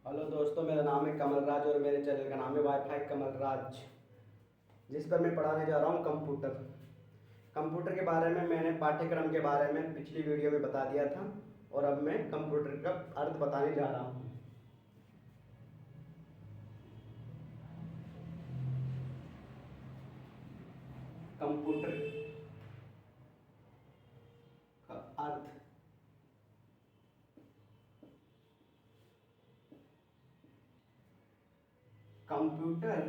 Hello दोस्तों, मेरा नाम है कमल राज और मेरे चैनल का नाम है वाईफाई कमल राज, जिस पर मैं पढ़ाने जा रहा हूँ कंप्यूटर। कंप्यूटर के बारे में मैंने पाठ्यक्रम के बारे में पिछली वीडियो में बता दिया था और अब मैं कंप्यूटर का अर्थ बताने जा रहा हूँ। कंप्यूटर का अर्थ। कंप्यूटर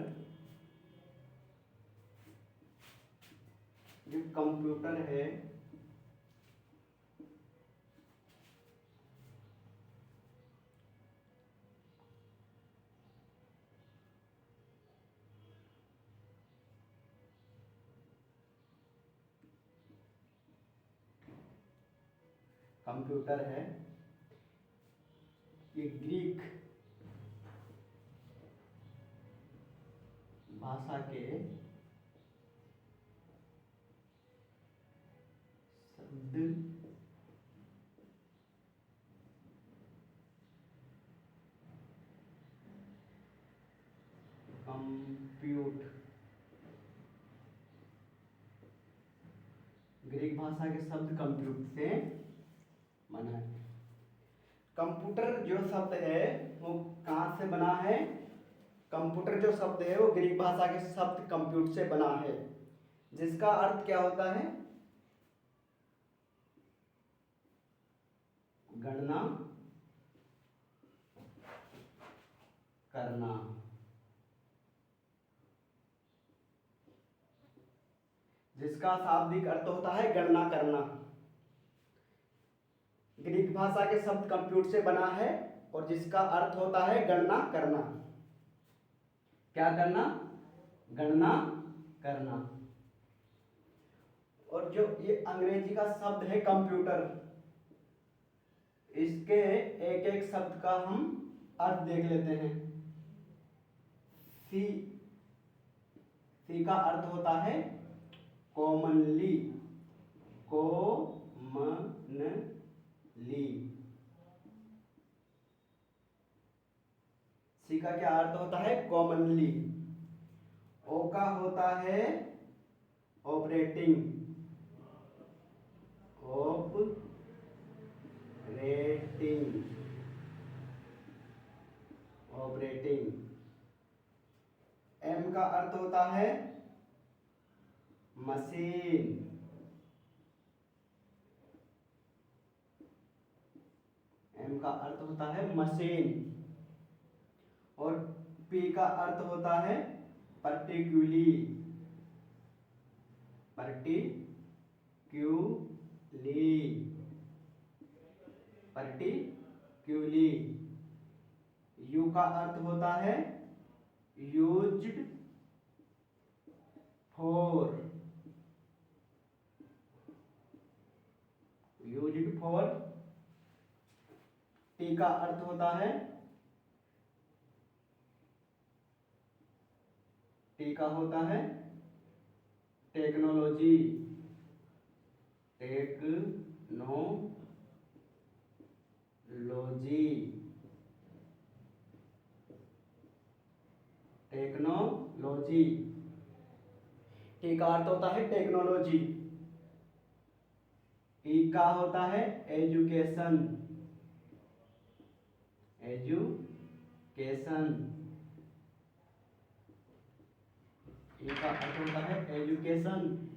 जो कंप्यूटर है कंप्यूटर है ये ग्रीक भाषा के शब्द कंप्यूट ग्रीक भाषा के शब्द कंप्यूट से बना है। कंप्यूटर जो शब्द है वो कहाँ से बना है? कंप्यूटर जो शब्द है वो ग्रीक भाषा के शब्द कंप्यूट से बना है, जिसका अर्थ क्या होता है? गणना करना। जिसका शाब्दिक अर्थ होता है गणना करना। ग्रीक भाषा के शब्द कंप्यूट से बना है और जिसका अर्थ होता है गणना करना। क्या करना? गणना करना। और जो ये अंग्रेजी का शब्द है कंप्यूटर, इसके एक एक शब्द का हम अर्थ देख लेते हैं। सी सी का अर्थ होता है कॉमनली, ली। सी का क्या अर्थ होता है? कॉमनली। ओ का होता है ऑपरेटिंग, ऑपरेटिंग। एम का अर्थ होता है मशीन, एम का अर्थ होता है मशीन। और पी का अर्थ होता है पर्टिक्यूली, पर्टिक्यूली। यू का अर्थ होता है यूज्ड फॉर, टी का अर्थ होता है टेक्नोलॉजी, टेक्नोलॉजी। टी का अर्थ होता है टेक्नोलॉजी। ई का होता है एजुकेशन, ई का अर्थ होता है एजुकेशन।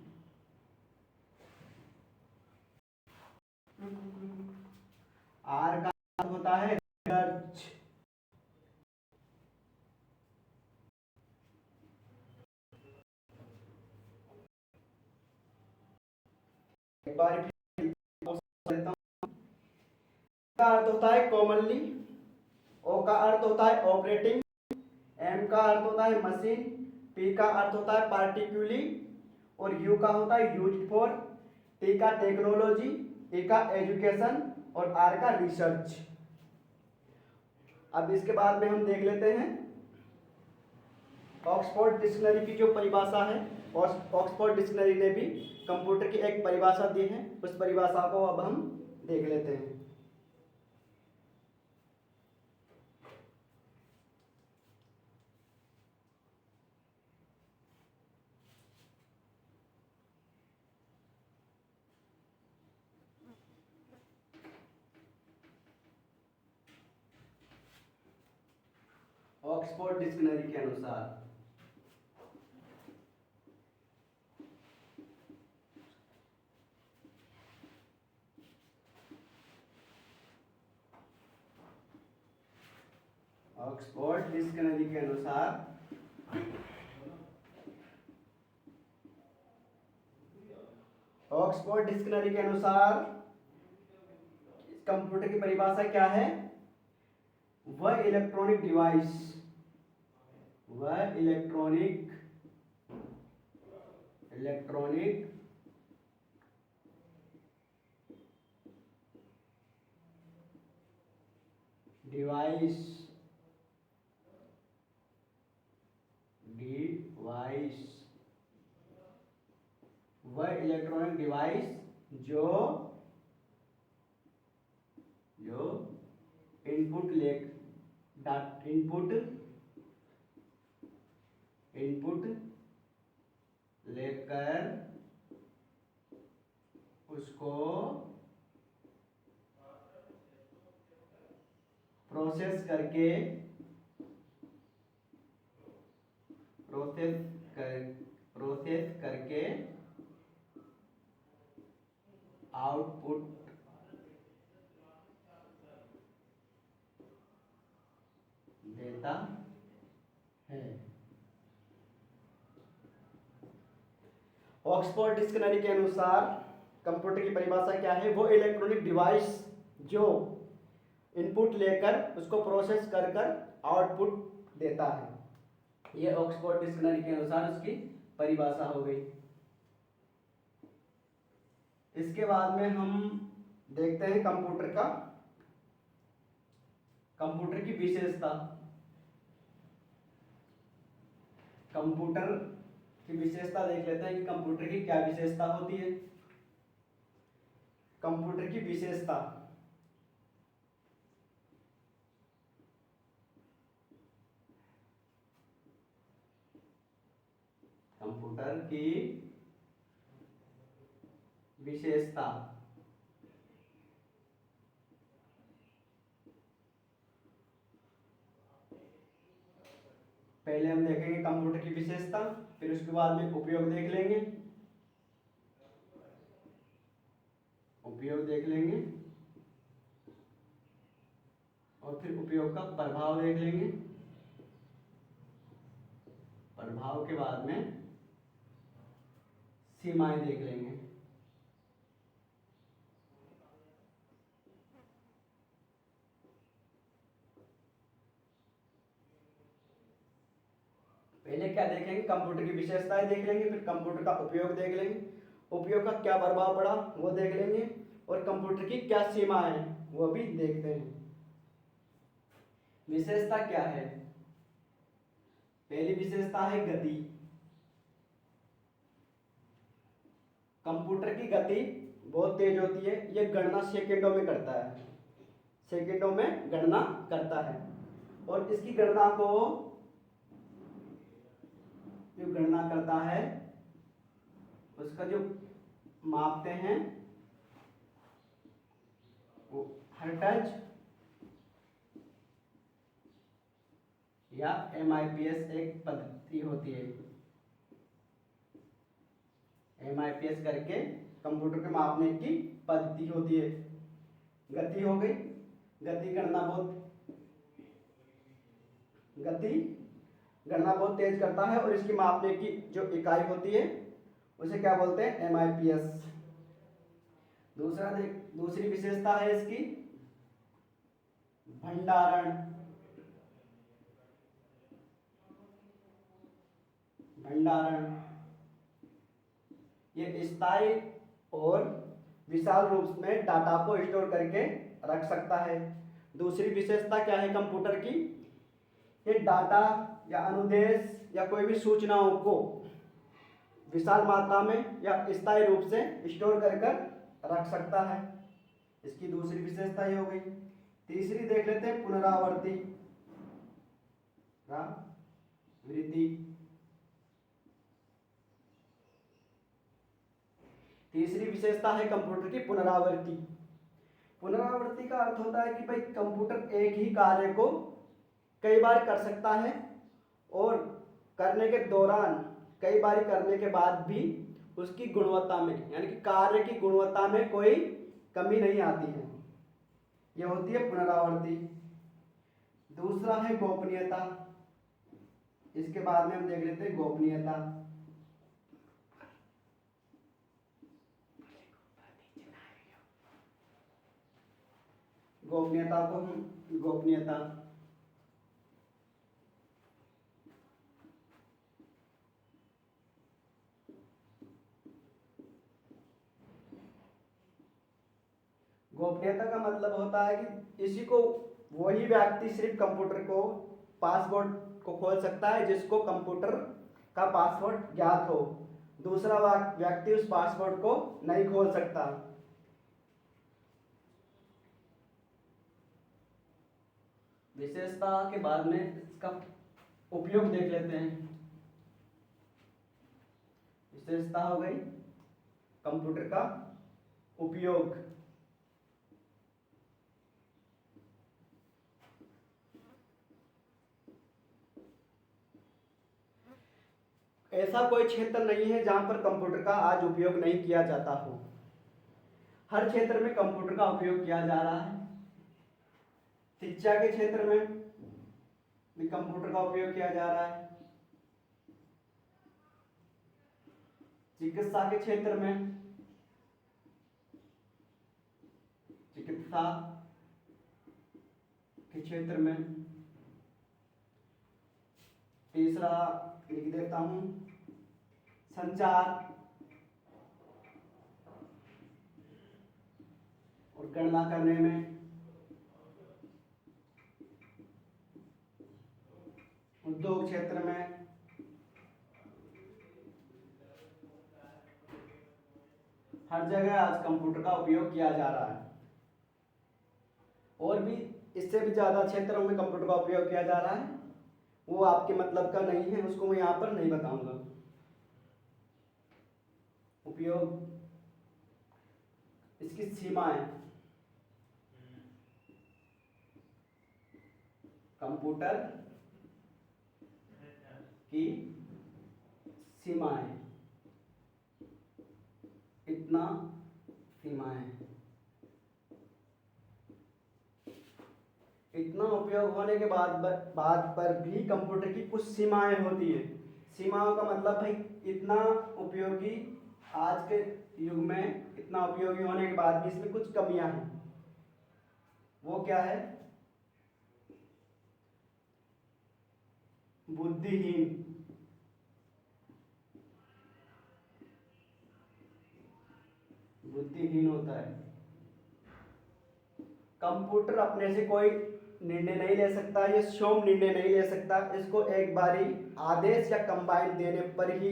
आर का अर्थ होता है रिसर्च, एक बार फिर देता हूं। का अर्थ होता है कॉमनली, ओ का अर्थ होता है ऑपरेटिंग, एम का अर्थ होता है मशीन, पी का अर्थ होता है पार्टिक्यूली और यू का होता है यूज्ड फॉर, टी का टेक्नोलॉजी, ई का एजुकेशन और आर का रिसर्च। अब इसके बाद में हम देख लेते हैं ऑक्सफोर्ड डिक्शनरी की जो परिभाषा है। ऑक्सफोर्ड डिक्शनरी ने भी कंप्यूटर की एक परिभाषा दी है, उस परिभाषा को अब हम देख लेते हैं। ऑक्सफोर्ड डिक्शनरी के अनुसार। ऑक्सफोर्ड डिक्शनरी के अनुसार ऑक्सफोर्ड डिक्शनरी के अनुसार कंप्यूटर की परिभाषा क्या है? वह इलेक्ट्रॉनिक डिवाइस, वह इलेक्ट्रॉनिक डिवाइस वह इलेक्ट्रॉनिक डिवाइस जो इनपुट लेकर उसको प्रोसेस करके आउटपुट देता है। ऑक्सफोर्ड डिक्शनरी के अनुसार कंप्यूटर की परिभाषा क्या है? वो इलेक्ट्रॉनिक डिवाइस जो इनपुट लेकर उसको प्रोसेस कर आउटपुट देता है। ये ऑक्सफोर्ड डिक्शनरी के अनुसार उसकी परिभाषा हो गई। इसके बाद में हम देखते हैं कंप्यूटर की विशेषता। कंप्यूटर की विशेषता देख लेते हैं कि कंप्यूटर की क्या विशेषता होती है। कंप्यूटर की विशेषता, कंप्यूटर की विशेषता पहले हम देखेंगे कंप्यूटर की विशेषता, फिर उसके बाद में उपयोग देख लेंगे, और फिर उपयोग का प्रभाव देख लेंगे। प्रभाव के बाद में सीमाएं देख लेंगे। पहले क्या देखेंगे? कंप्यूटर की विशेषताएं देख लेंगे, फिर कंप्यूटर का उपयोग देख लेंगे, उपयोग का क्या प्रभाव पड़ा वो देख लेंगे, और कंप्यूटर की क्या सीमाएं हैं वो भी देखते हैं। विशेषता क्या है? पहली विशेषता है गति। कंप्यूटर की गति बहुत तेज होती है, यह गणना सेकंडों में करता है, सेकंडों में गणना करता है, और इसकी गणना को जो गणना करता है उसका जो मापते हैं वो हर्ट्ज या MIPS एक पद्धति होती है। MIPS करके कंप्यूटर के मापने की पद्धति होती है। गति हो गई, गति गणना बहुत तेज करता है, और इसकी मापने की जो इकाई होती है उसे क्या बोलते हैं? MIPS। दूसरी विशेषता है इसकी भंडारण। ये स्थायी और विशाल रूप में डाटा को स्टोर करके रख सकता है। दूसरी विशेषता क्या है कंप्यूटर की? ये डाटा या अनुदेश या कोई भी सूचनाओं को विशाल मात्रा में या स्थायी रूप से स्टोर कर रख सकता है। इसकी दूसरी विशेषता ये हो गई। तीसरी देख लेते हैं पुनरावृत्ति। तीसरी विशेषता है कंप्यूटर की पुनरावृत्ति। पुनरावृत्ति का अर्थ होता है कि भाई कंप्यूटर एक ही कार्य को कई बार कर सकता है और करने के दौरान कई बार करने के बाद भी उसकी गुणवत्ता में यानी कि कार्य की गुणवत्ता में कोई कमी नहीं आती है। यह होती है पुनरावृत्ति। दूसरा है गोपनीयता। इसके बाद में हम देख लेते हैं गोपनीयता। गोपनीयता को हम गोपनीयता गोपनीयता का मतलब होता है कि इसी को वही व्यक्ति सिर्फ कंप्यूटर को पासवर्ड को खोल सकता है जिसको कंप्यूटर का पासवर्ड ज्ञात हो। दूसरा व्यक्ति उस पासवर्ड को नहीं खोल सकता। विशेषता के बाद में इसका उपयोग देख लेते हैं। विशेषता हो गई कंप्यूटर का उपयोग। ऐसा कोई क्षेत्र नहीं है जहां पर कंप्यूटर का आज उपयोग नहीं किया जाता हो। हर क्षेत्र में कंप्यूटर का उपयोग किया जा रहा है। शिक्षा के क्षेत्र में भी कंप्यूटर का उपयोग किया जा रहा है। चिकित्सा के क्षेत्र में चिकित्सा के क्षेत्र में तीसरा लिख देता हूं संचार और गणना करने में। उद्योग क्षेत्र में हर जगह आज कंप्यूटर का उपयोग किया जा रहा है। और भी इससे भी ज़्यादा क्षेत्रों में कंप्यूटर का उपयोग किया जा रहा है, वो आपके मतलब का नहीं है, उसको मैं यहाँ पर नहीं बताऊंगा। उपयोग, इसकी सीमाएं, कंप्यूटर की सीमाएं, इतना सीमाएं, इतना उपयोग होने के बाद पर भी कंप्यूटर की कुछ सीमाएं होती है। सीमाओं का मतलब भाई इतना उपयोगी आज के युग में इतना उपयोगी होने के बाद भी इसमें कुछ कमियां हैं। वो क्या है? बुद्धिहीन। बुद्धिहीन होता है। कंप्यूटर अपने से कोई निर्णय नहीं ले सकता, ये स्वयं निर्णय नहीं ले सकता। इसको एक बारी आदेश या कंबाइंड देने पर ही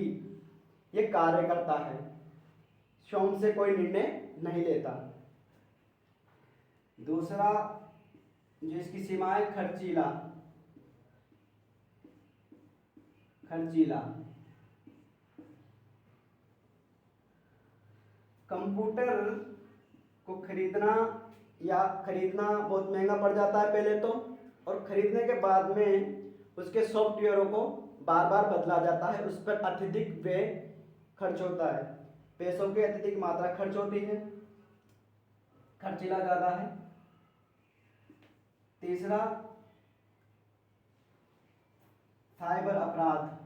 ये कार्य करता है, स्वयं से कोई निर्णय नहीं लेता। दूसरा जिसकी सीमा है खर्चीला। खर्चीला कंप्यूटर को खरीदना बहुत महंगा पड़ जाता है पहले तो, और खरीदने के बाद में उसके सॉफ्टवेयरों को बार बार बदला जाता है, उस पर अत्यधिक व्यय खर्च होता है, पैसों की अत्यधिक मात्रा खर्च होती है, खर्चीला ज़्यादा है। तीसरा साइबर अपराध।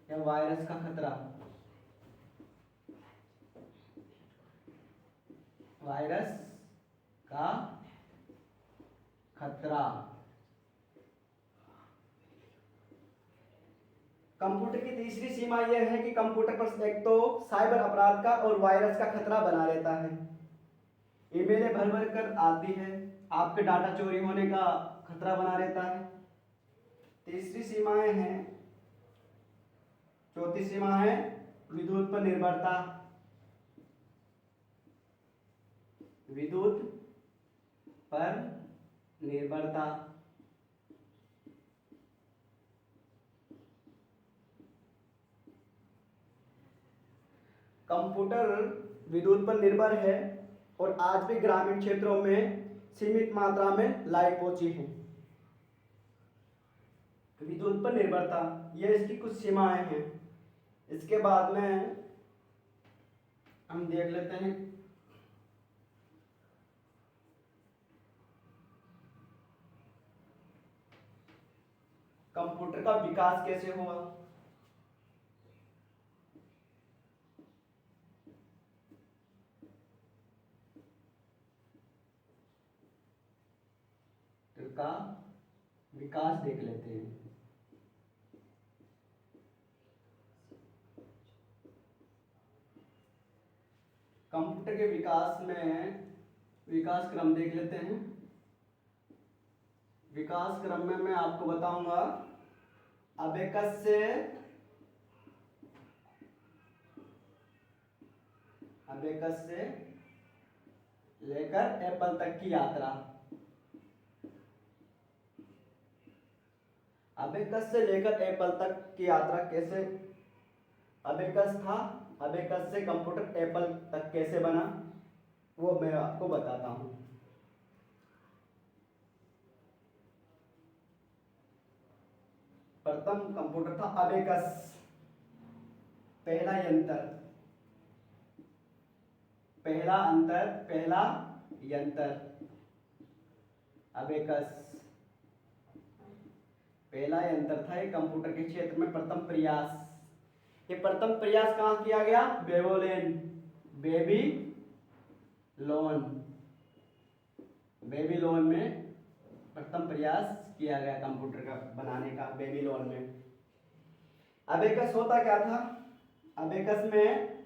या वायरस का खतरा। वायरस का खतरा। कंप्यूटर की तीसरी सीमा यह है कि कंप्यूटर पर एक तो साइबर अपराध का और वायरस का खतरा बना रहता है। ईमेलें भर भर कर आती है, आपके डाटा चोरी होने का खतरा बना रहता है। तीसरी सीमाएं हैं, चौथी सीमा है विद्युत पर निर्भरता। विद्युत पर निर्भरता। कंप्यूटर विद्युत पर निर्भर है और आज भी ग्रामीण क्षेत्रों में सीमित मात्रा में लाइट पहुंची है। विद्युत पर निर्भरता, ये इसकी कुछ सीमाएं हैं। इसके बाद में हम देख लेते हैं कंप्यूटर का विकास कैसे हुआ। का विकास देख लेते हैं। कंप्यूटर के विकास में विकास क्रम देख लेते हैं। विकास क्रम में मैं आपको बताऊंगा अबेकस से लेकर एप्पल तक की यात्रा। अबेकस से लेकर एप्पल तक की यात्रा कैसे अबेकस था, अबेकस से कंप्यूटर एप्पल तक कैसे बना, वो मैं आपको बताता हूं। प्रथम कंप्यूटर था अबेकस, पहला यंत्र अबेकस पहला यंत्र था। ये कंप्यूटर के क्षेत्र में प्रथम प्रयास। ये प्रथम प्रयास कहाँ किया गया? बेबीलोन में प्रथम प्रयास किया गया कंप्यूटर का बनाने का, बेबीलोन में। अबेकस होता क्या था? अबेकस में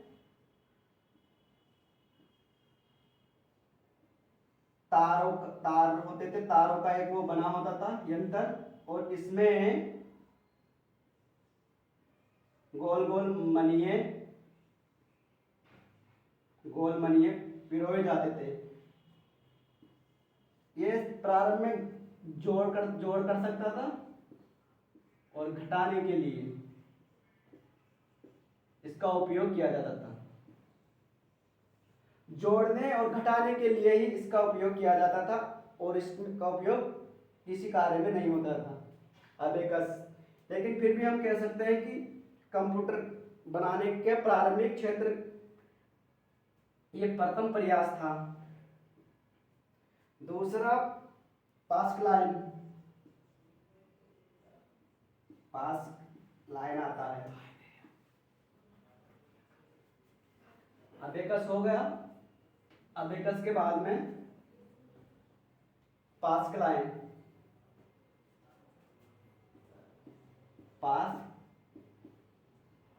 तार होते थे, तारों का एक वो बना होता था यंत्र, और इसमें गोल गोल मनिये पिरोए जाते थे। ये प्रारंभ में जोड़ कर सकता था और घटाने के लिए इसका उपयोग किया जाता था। जोड़ने और घटाने के लिए ही इसका उपयोग किया जाता था और इसका उपयोग किसी कार्य में नहीं होता था अबेकस। लेकिन फिर भी हम कह सकते हैं कि कंप्यूटर बनाने के प्रारंभिक क्षेत्र ये प्रथम प्रयास था। दूसरा पास्क लाइन आता है। अबेकस हो गया, अबेकस के बाद में पास्क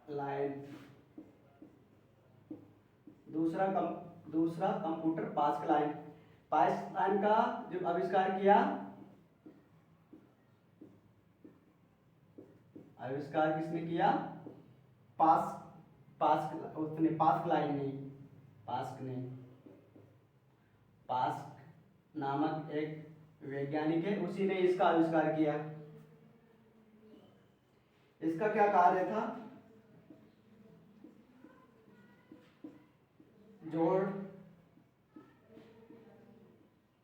लाइन दूसरा कंप्यूटर पास्क लाइन का जो आविष्कार किया, आविष्कार किसने किया? पास्क नामक एक वैज्ञानिक है, उसी ने इसका आविष्कार किया। इसका क्या कार्य था? जोड़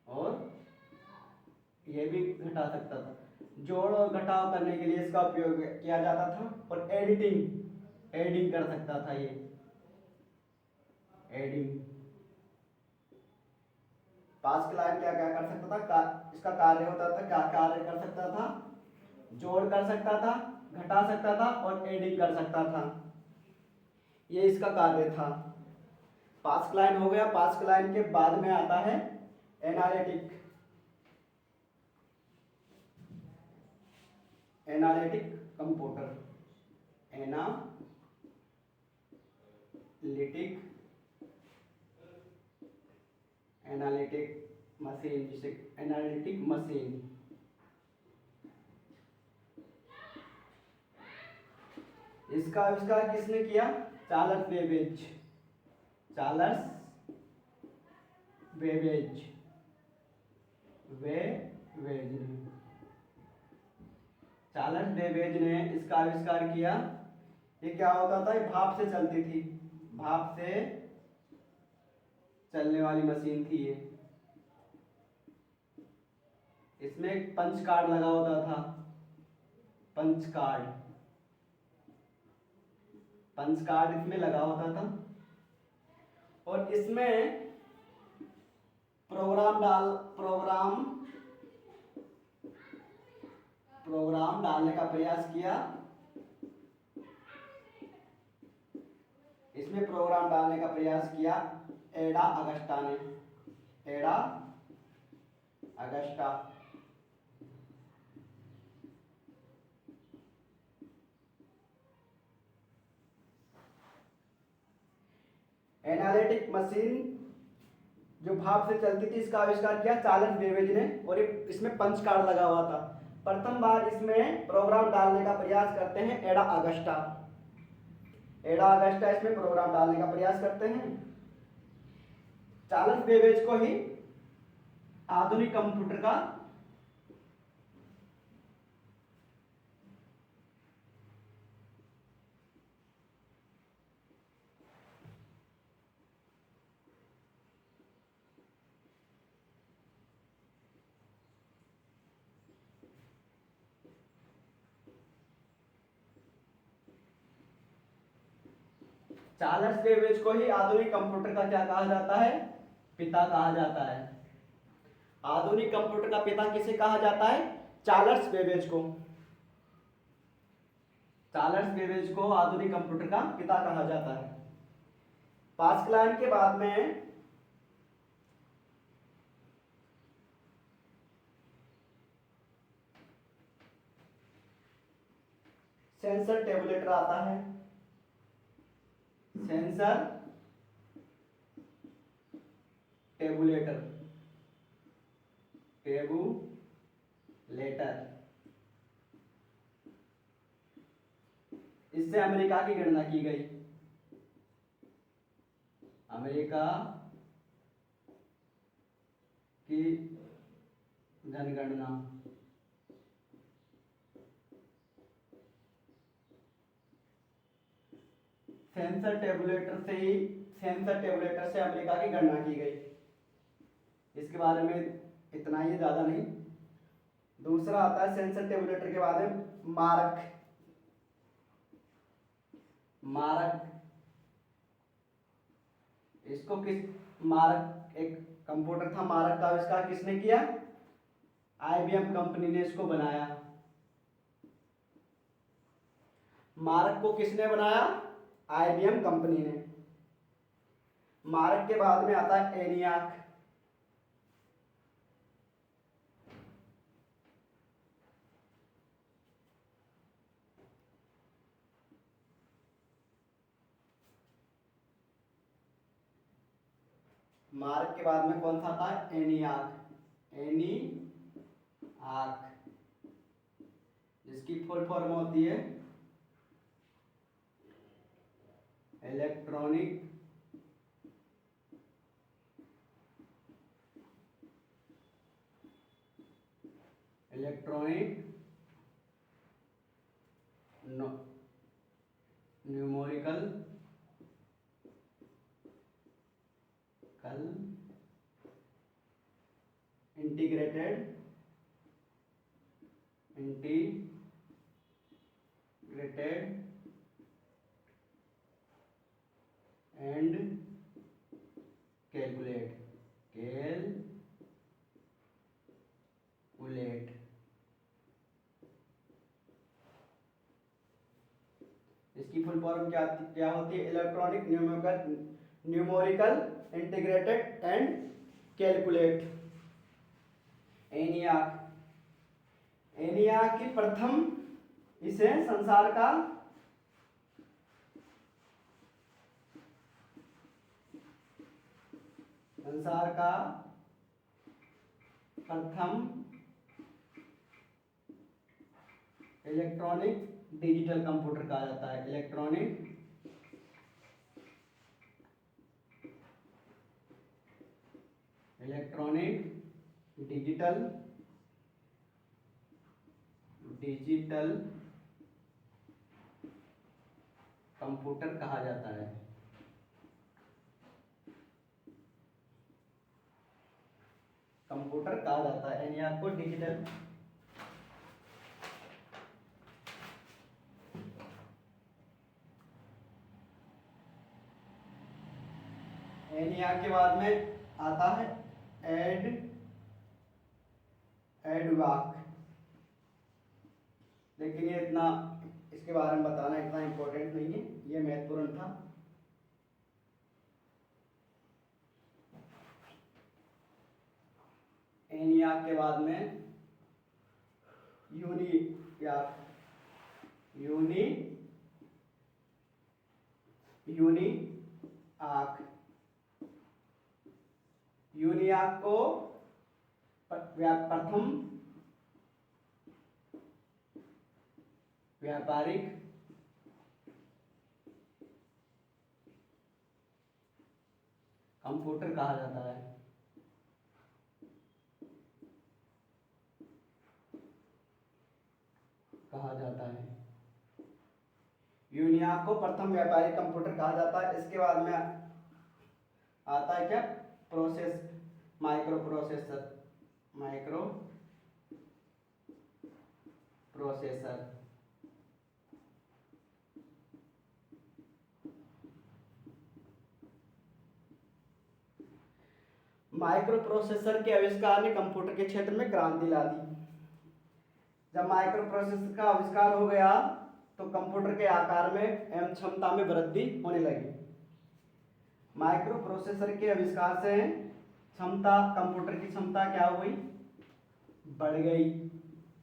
और ये भी घटा सकता था। जोड़ और घटाव करने के लिए इसका उपयोग किया जाता था, और एडिंग कर सकता था। ये एडिंग पास्क लाइन क्या कर सकता था? इसका कार्य होता था, क्या कार्य कर सकता था? जोड़ कर सकता था, घटा सकता था और एडिंग कर सकता था। ये इसका कार्य था। पास्क लाइन हो गया। पास्क लाइन के बाद में आता है एनालिटिक कंप्यूटर, एनालिटिक मशीन, जिसे एनालिटिक मशीन। इसका आविष्कार किसने किया? चार्ल्स बेबेज ने इसका आविष्कार किया। ये क्या होता था? ये भाप से चलती थी, भाप से चलने वाली मशीन थी ये। इसमें एक पंच कार्ड लगा होता था, पंच कार्ड, पंच कार्ड इसमें लगा होता था और इसमें प्रोग्राम डालने का प्रयास किया। इसमें प्रोग्राम डालने का प्रयास किया एडा अगस्टा ने, एडा अगस्टा। एनालिटिक मशीन जो भाप से चलती थी, इसका आविष्कार किया चार्ल्स बेबेज ने और इसमें पंच कार्ड लगा हुआ था। प्रथम बार इसमें प्रोग्राम डालने का प्रयास करते हैं एडा अगस्टा, एडा अगस्टा इसमें प्रोग्राम डालने का प्रयास करते हैं। चार्ल्स बेबेज को ही आधुनिक कंप्यूटर का चार्ल्स बेबेज को ही आधुनिक कंप्यूटर का क्या कहा जाता है? पिता कहा जाता है। आधुनिक कंप्यूटर का पिता किसे कहा जाता है? चार्ल्स बेबेज को। चार्ल्स बेबेज को आधुनिक कंप्यूटर का पिता कहा जाता है। पास्कल के बाद में सेंसर टेबुलेटर आता है, सेंसर टेबुलेटर, टेबुलेटर। इससे अमेरिका की गणना की गई, अमेरिका की जनगणना। सेंसर टेबुलेटर से अमेरिका की गणना की गई। इसके बारे में इतना ही, ज्यादा नहीं। दूसरा आता है सेंसर टेबुलेटर के बाद में मारक, मारक। इसको मारक एक कंप्यूटर था, मारक का आविष्कार किसने किया? आईबीएम कंपनी ने इसको बनाया। मारक को किसने बनाया? आईबीएम कंपनी ने। मारक के बाद में आता है एनियाक। मार्क के बाद में कौन सा आता है? एनियाक, एनियाक, जिसकी फुल फॉर्म होती है electronic numerical integrated and calculate, इसकी फुल फॉर्म क्या होती है? Electronic numerical integrated and calculate. ENIAC, ENIAC की प्रथम, इसे संसार का प्रथम इलेक्ट्रॉनिक डिजिटल कंप्यूटर कहा जाता है। इलेक्ट्रॉनिक डिजिटल कंप्यूटर कहा जाता है। कंप्यूटर कहा जाता है, यानी आपको डिजिटल एनिया के बाद में आता है एडवाक, लेकिन ये इतना इसके बारे में बताना इतना इम्पोर्टेंट नहीं है, ये महत्वपूर्ण था। एनिया के बाद में यूनियाक यूनियाक को प्रथम व्यापारिक कंप्यूटर कहा जाता है। यूनियाक को प्रथम व्यापारिक कंप्यूटर कहा जाता है। इसके बाद में आता है क्या, माइक्रो प्रोसेसर। माइक्रो प्रोसेसर के आविष्कार ने कंप्यूटर के क्षेत्र में क्रांति ला दी। जब माइक्रो प्रोसेसर का आविष्कार हो गया तो कंप्यूटर के आकार में एवं क्षमता में वृद्धि होने लगी। माइक्रो प्रोसेसर के आविष्कार से कंप्यूटर की क्षमता क्या हुई, बढ़ गई।